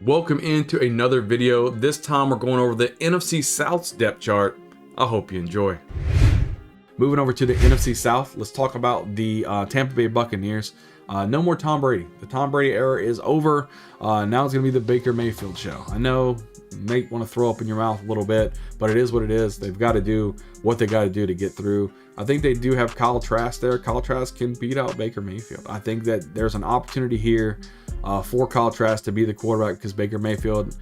Welcome into another video. This time we're going over the NFC South's depth chart. I hope you enjoy. Moving over to the NFC South, let's talk about the Tampa Bay Buccaneers. No more Tom Brady. The Tom Brady era is over. Now it's going to be the Baker Mayfield show. I know you may want to throw up in your mouth a little bit, but it is what it is. They've got to do what they got to do to get through. I think they do have Kyle Trask there. Kyle Trask can beat out Baker Mayfield. I think that there's an opportunity here for Kyle Trask to be the quarterback because Baker Mayfield,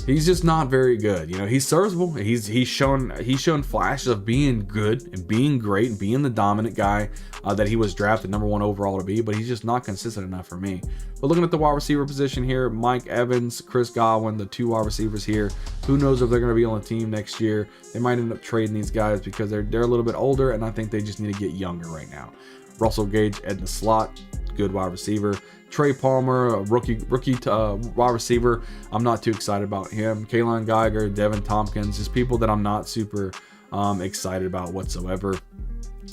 he's just not very good. You know, he's serviceable. He's shown flashes of being good and being great and being the dominant guy that he was drafted #1 overall to be, but he's just not consistent enough for me. But looking at the wide receiver position here, Mike Evans, Chris Godwin, the two wide receivers here. Who knows if they're going to be on the team next year? They might end up trading these guys because they're a little bit older, and I think they just need to get younger right now. Russell Gage at the slot, good wide receiver. Trey Palmer, a rookie wide receiver. I'm not too excited about him. Kalen Geiger, Devin Tompkins, just people that I'm not super excited about whatsoever.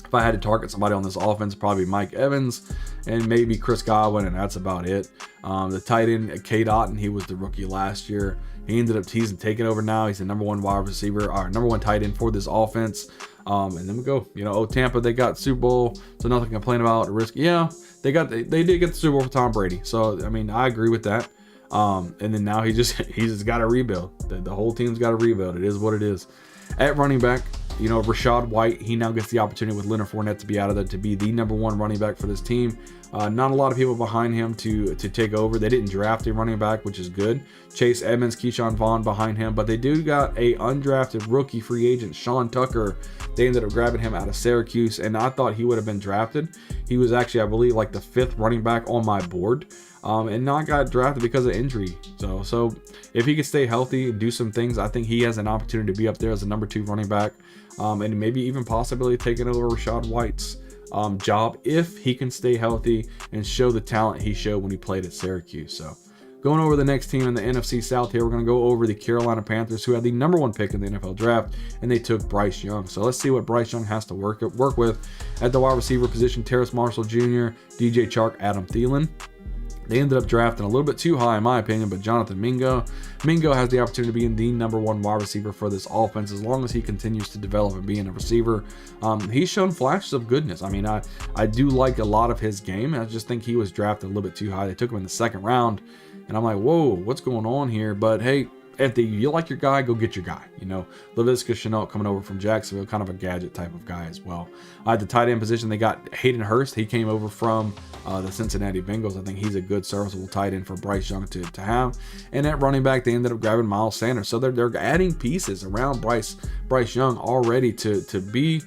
If I had to target somebody on this offense, probably Mike Evans and maybe Chris Godwin, and that's about it. The tight end, K. Dotton, he was the rookie last year. He ended up taking over now. He's the #1 wide receiver, or #1 tight end for this offense. And then we go, Tampa, they got Super Bowl, so nothing to complain about. Risk, yeah, they did get the Super Bowl for Tom Brady. So I mean, I agree with that. And then now he's just got to rebuild. The whole team's got to rebuild. It is what it is. At running back, Rachaad White, he now gets the opportunity with Leonard Fournette to be out of there to be the #1 running back for this team. Not a lot of people behind him to take over. They didn't draft a running back, which is good. Chase Edmonds, Keyshawn Vaughn behind him, but they do got a undrafted rookie free agent, Sean Tucker. They ended up grabbing him out of Syracuse, and I thought he would have been drafted. He was actually, I believe, like the 5th running back on my board, and not got drafted because of injury. So if he could stay healthy and do some things, I think he has an opportunity to be up there as a #2 running back, and maybe even possibly taking over Rachaad White's job if he can stay healthy and show the talent he showed when he played at Syracuse. So going over the next team in the NFC South here, we're going to go over the Carolina Panthers, who had the #1 pick in the NFL draft, and they took Bryce Young. So let's see what Bryce Young has to work with. At the wide receiver position, Terrace Marshall Jr., DJ Chark, Adam Thielen. They ended up drafting a little bit too high in my opinion, but Jonathan Mingo has the opportunity to be in the #1 wide receiver for this offense as long as he continues to develop and being a receiver. He's shown flashes of goodness. I mean, I do like a lot of his game. I just think he was drafted a little bit too high. They took him in the 2nd round, and I'm like, whoa, what's going on here? But hey, if you like your guy, go get your guy. Laviska Shenault coming over from Jacksonville, kind of a gadget type of guy as well. At the tight end position, they got Hayden Hurst. He came over from the Cincinnati Bengals. I think he's a good serviceable tight end for Bryce Young to have. And at running back, they ended up grabbing Miles Sanders. So they're adding pieces around Bryce Young already to be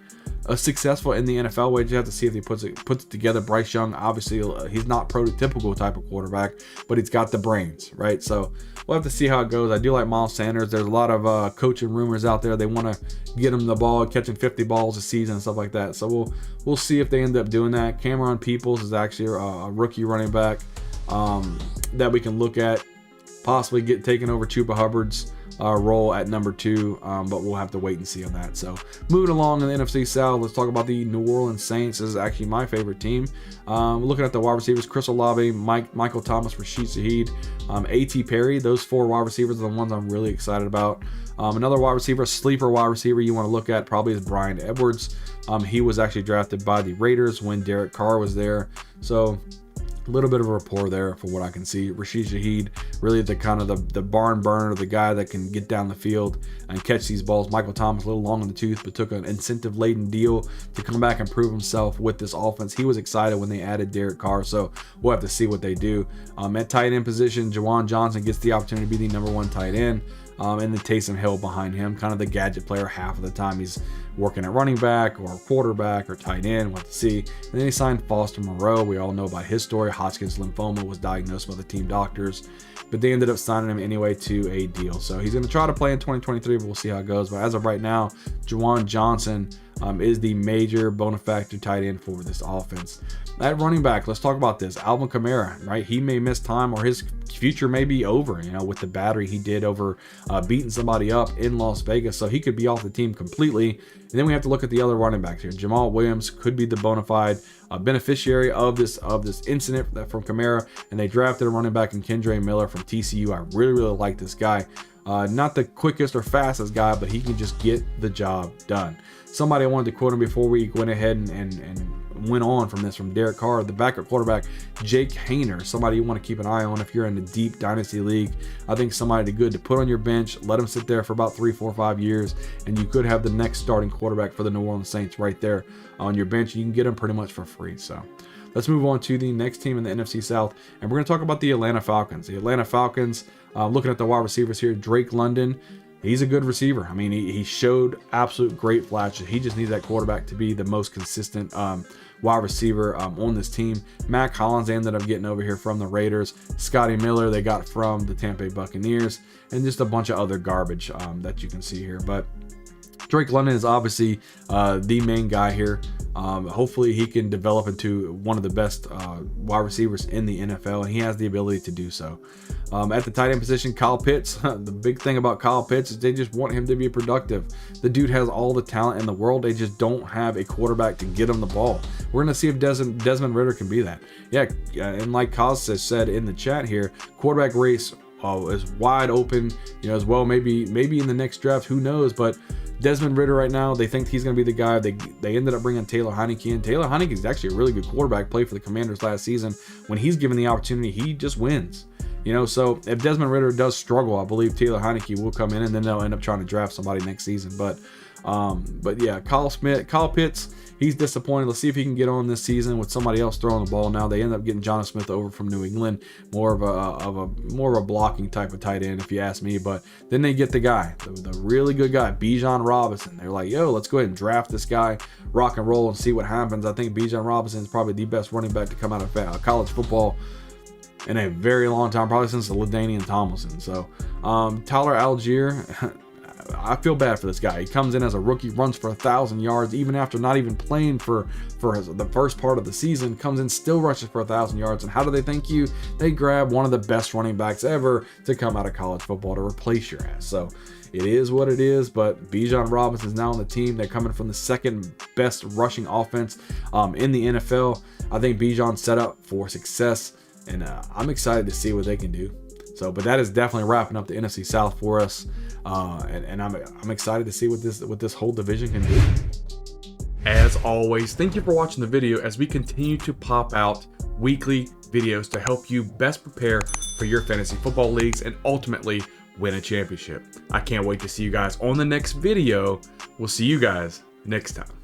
successful in the NFL. We just have to see if he puts it together. Bryce Young, obviously, he's not prototypical type of quarterback, but he's got the brains, right? So we'll have to see how it goes. I do like Miles Sanders. There's a lot of coaching rumors out there. They want to get him the ball, catching 50 balls a season and stuff like that. So we'll see if they end up doing that. Cameron Peoples is actually a rookie running back that we can look at possibly taking over Chuba Hubbard's role at #2, but we'll have to wait and see on that. So moving along in the NFC South, let's talk about the New Orleans Saints. This is actually my favorite team. Looking at the wide receivers, Chris Olave, Michael Thomas, Rashid Shaheed, A.T. Perry. Those 4 wide receivers are the ones I'm really excited about. Another wide receiver, sleeper wide receiver you want to look at probably is Bryan Edwards. He was actually drafted by the Raiders when Derek Carr was there. So a little bit of a rapport there for what I can see. Rashid Shaheed, really the kind of the barn burner, the guy that can get down the field and catch these balls. Michael Thomas, a little long in the tooth, but took an incentive-laden deal to come back and prove himself with this offense. He was excited when they added Derek Carr, so we'll have to see what they do. At tight end position, Jawan Johnson gets the opportunity to be the #1 tight end. And then Taysom Hill behind him, kind of the gadget player half of the time. He's working at running back or quarterback or tight end. We'll have to see. And then he signed Foster Moreau. We all know about his story. Hodgkin's lymphoma, was diagnosed by the team doctors, but they ended up signing him anyway to a deal. So he's going to try to play in 2023, but we'll see how it goes. But as of right now, Jawan Johnson is the major bona fide tight end for this offense. At running back, let's talk about this. Alvin Kamara, right? He may miss time, or his future may be over, with the battery he did over beating somebody up in Las Vegas. So he could be off the team completely. And then we have to look at the other running backs here. Jamal Williams could be the bona fide beneficiary of this incident from Kamara, and they drafted a running back in Kendre Miller from TCU. I really like this guy. Not the quickest or fastest guy, but he can just get the job done. Somebody I wanted to quote him before we went ahead and went on from Derek Carr, the backup quarterback, Jake Hayner, somebody you want to keep an eye on if you're in a deep dynasty league. I think somebody good to put on your bench, let him sit there for about 3, 4, 5 years, and you could have the next starting quarterback for the New Orleans Saints right there on your bench. You can get him pretty much for free. So let's move on to the next team in the NFC South, and we're going to talk about the Atlanta Falcons. The Atlanta Falcons, looking at the wide receivers here, Drake London, he's a good receiver. I mean, he showed absolute great flashes. He just needs that quarterback to be the most consistent wide receiver on this team. Mac Hollins ended up getting over here from the Raiders. Scotty Miller they got from the Tampa Bay Buccaneers, and just a bunch of other garbage that you can see here. But Drake London is obviously the main guy here. Hopefully he can develop into one of the best wide receivers in the NFL, and he has the ability to do so. At the tight end position, Kyle Pitts. The big thing about Kyle Pitts is they just want him to be productive. The dude has all the talent in the world. They just don't have a quarterback to get him the ball. We're going to see if Desmond Ridder can be that. Yeah, and like Kaz has said in the chat here, quarterback race is wide open, as well. Maybe in the next draft, who knows? But Desmond Ridder right now, they think he's going to be the guy. They ended up bringing Taylor Heinicke in. Taylor Heinicke is actually a really good quarterback, played for the Commanders last season. When he's given the opportunity, he just wins. So if Desmond Ridder does struggle, I believe Taylor Heinicke will come in, and then they'll end up trying to draft somebody next season. But yeah, Kyle Pitts, he's disappointed. Let's see if he can get on this season with somebody else throwing the ball. Now they end up getting Jonnu Smith over from New England, more of a blocking type of tight end, if you ask me. But then they get the guy, the really good guy, Bijan Robinson. They're like, yo, let's go ahead and draft this guy, rock and roll, and see what happens. I think Bijan Robinson is probably the best running back to come out of college football in a very long time, probably since the LaDainian Tomlinson. So Tyler Algier, I feel bad for this guy. He comes in as a rookie, runs for 1,000 yards, even after not even playing for the first part of the season, comes in, still rushes for 1,000 yards. And how do they thank you? They grab one of the best running backs ever to come out of college football to replace your ass. So it is what it is, but Bijan Robinson is now on the team. They're coming from the second best rushing offense in the NFL. I think Bijan's set up for success, and I'm excited to see what they can do. So, but that is definitely wrapping up the NFC South for us, and I'm excited to see what this whole division can do. As always, thank you for watching the video as we continue to pop out weekly videos to help you best prepare for your fantasy football leagues and ultimately win a championship. I can't wait to see you guys on the next video. We'll see you guys next time.